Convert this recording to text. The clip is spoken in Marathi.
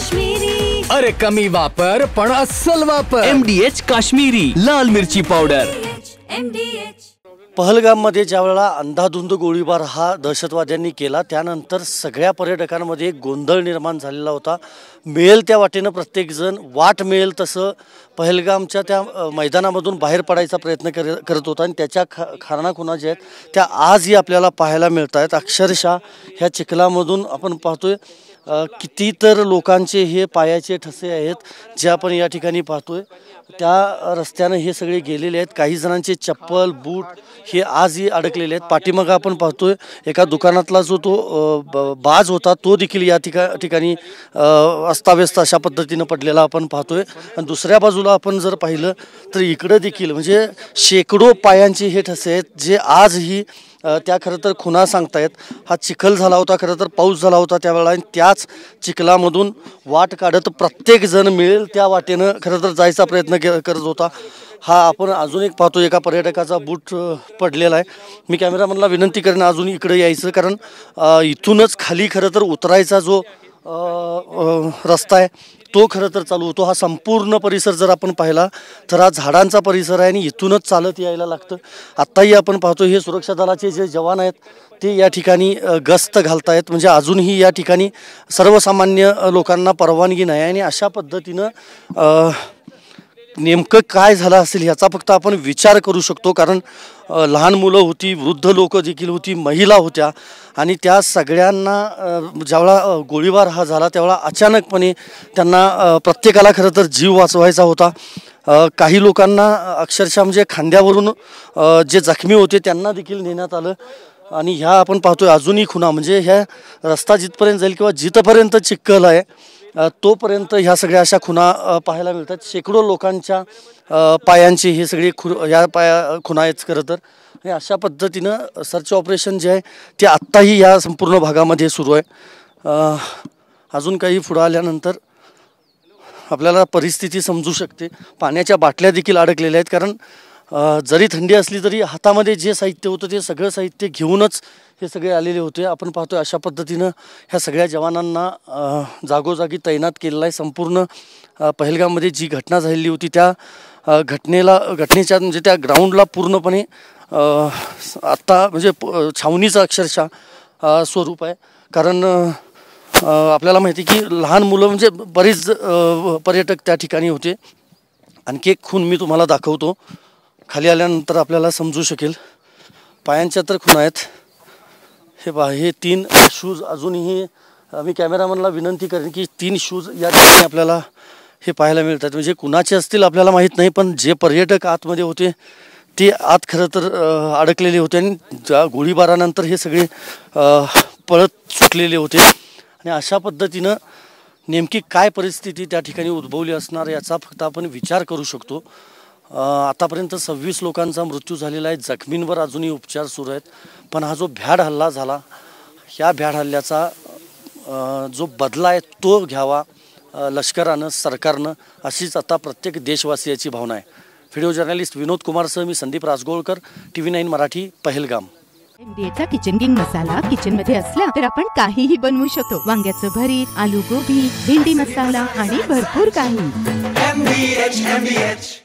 काश्मीरी। अरे कमी वापर पण अस्सल वापर। MDH काश्मीरी लाल मिरची पावडर। MDH पहलगाममध्ये ज्यावेळेला अंधाधुंद गोळीबार हा दहशतवाद्यांनी केला त्यानंतर सगळ्या पर्यटकांमध्ये एक गोंधळ निर्माण झालेला होता। मिळेल त्या वाटेनं प्रत्येकजण वाट मिळेल तसं पहलगामच्या त्या मैदानामधून बाहेर पडायचा प्रयत्न करत होता आणि त्याच्या खाणाखुणा ज्या आहेत त्या आजही आपल्याला पाहायला मिळत आहेत। अक्षरशः ह्या चिखलामधून आपण पाहतोय किती तर लोकांचे हे पायाचे ठसे आहेत जे आपण या ठिकाणी पाहतोय। त्या रस्त्याने हे सगळे गेलेले आहेत। काही जणांचे चप्पल बूट हे आजही अडकलेले आहेत। पाठीमागं आपण पाहतोय एका दुकानातला जो तो बाज होता तो देखील या ठिकाणी अस्ताव्यस्त अशा पद्धतीने पडलेला आपण पाहतोय। आणि दुसऱ्या बाजूला आपण जर पाहिलं तर इकडे देखील म्हणजे शेकडो पायांचे हे ठसे आहेत जे आजही त्या खरं तर खुणा सांगतायत। हा चिखल झाला होता, खरं तर पाऊस झाला होता त्यावेळेला आणि त्याच चिखलामधून वाट काढत प्रत्येक जण मिळेल त्या वाटेनं खरं तर जायचा प्रयत्न करत होता। हा आपण अजून एक पाहतो एका पर्यटकाचा बूट पडलेला आहे। मी कॅमेरामॅनला विनंती करेन अजून इकडे यायचं कारण इथूनच खाली खरं तर उतरायचा जो रस्ता आहे तो खरं तर चालू होतो। हा संपूर्ण परिसर जर आपण पाहिला तर हा झाडांचा परिसर आहे आणि इथूनच चालत यायला लागतं। आत्ताही आपण पाहतो हे सुरक्षा दलाचे जे जवान आहेत ते या ठिकाणी गस्त घालतायत म्हणजे अजूनही या ठिकाणी सर्वसामान्य लोकांना परवानगी नाही आणि अशा पद्धतीनं नेमकं काय झालं असेल ह्याचा फक्त आपण विचार करू शकतो कारण लहान मुलं होती, वृद्ध लोक देखील होती, महिला होत्या आणि त्या सगळ्यांना ज्यावेळा गोळीबार हा झाला त्यावेळा अचानकपणे त्यांना प्रत्येकाला खरं तर जीव वाचवायचा होता। काही लोकांना अक्षरशः म्हणजे खांद्यावरून जे जखमी होते त्यांना देखील नेण्यात आलं आणि ह्या आपण पाहतोय अजूनही खुणा म्हणजे ह्या रस्ता जिथपर्यंत जाईल किंवा जिथपर्यंत चिखल आहे तोपर्यंत ह्या सगळ्या अशा खुणा पाहायला मिळतात। शेकडो लोकांच्या पायांचे हे सगळे ह्या खुणा आहेत खरं तर हे अशा पद्धतीनं सर्च ऑपरेशन जे आहे ते आत्ताही या संपूर्ण भागामध्ये सुरू आहे। अजून काही पुढं आल्यानंतर आपल्याला परिस्थिती समजू शकते। पाण्याच्या बाटल्या देखील अडकलेल्या आहेत कारण जरी थंडी असली तरी हातामध्ये जे साहित्य होतं ते सगळं साहित्य घेऊनच हे सगळे आलेले होते। आपण पाहतोय अशा पद्धतीनं ह्या सगळ्या जवानांना जागोजागी तैनात केलेलं आहे। संपूर्ण पहलगाममध्ये जी घटना झालेली होती त्या घटनेच्या म्हणजे त्या ग्राउंडला पूर्णपणे आत्ता म्हणजे छावणीचं अक्षरशः स्वरूप आहे कारण आपल्याला माहिती की लहान मुलं म्हणजे बरीच पर्यटक त्या ठिकाणी होते। आणखी एक खूण मी तुम्हाला दाखवतो, खाली आल्यानंतर आपल्याला समजू शकेल। पायांच्या तर खुणा आहेत हे पहा, हे 3 शूज अजूनही मी कॅमेरामॅनला विनंती करेन की 3 शूज या ठिकाणी आपल्याला हे पाहायला मिळतात म्हणजे कुणाचे असतील आपल्याला माहीत नाही पण जे पर्यटक आतमध्ये होते ते आत खरं तर अडकलेले होते आणि ज्या गोळीबारानंतर हे सगळे पळत सुटलेले होते आणि अशा पद्धतीनं नेमकी काय परिस्थिती त्या ठिकाणी उद्भवली असणार याचा फक्त आपण विचार करू शकतो। आतापर्यंत 26 लोकांचा मृत्यू झालेला आहे, जखमींवर अजूनही उपचार सुरू आहेत पण हा जो भ्याड हल्ला झाला ह्या भ्याड हल्ल्याचा जो बदला आहे तो घ्यावा लष्करानं सरकारनं अशीच आता प्रत्येक देशवासियाची भावना आहे। व्हिडिओ जर्नलिस्ट विनोद कुमारसह मी संदीप राजगोळकर, TV9 मराठी, पहलगाम। MDHचा किचन किंग मसाला किचन मध्ये असला तर आपण काहीही बनवू शकतो। वांग्याचं भरीत, आलू गोबी, भेंडी मसाला आणि भरपूर काही। MDH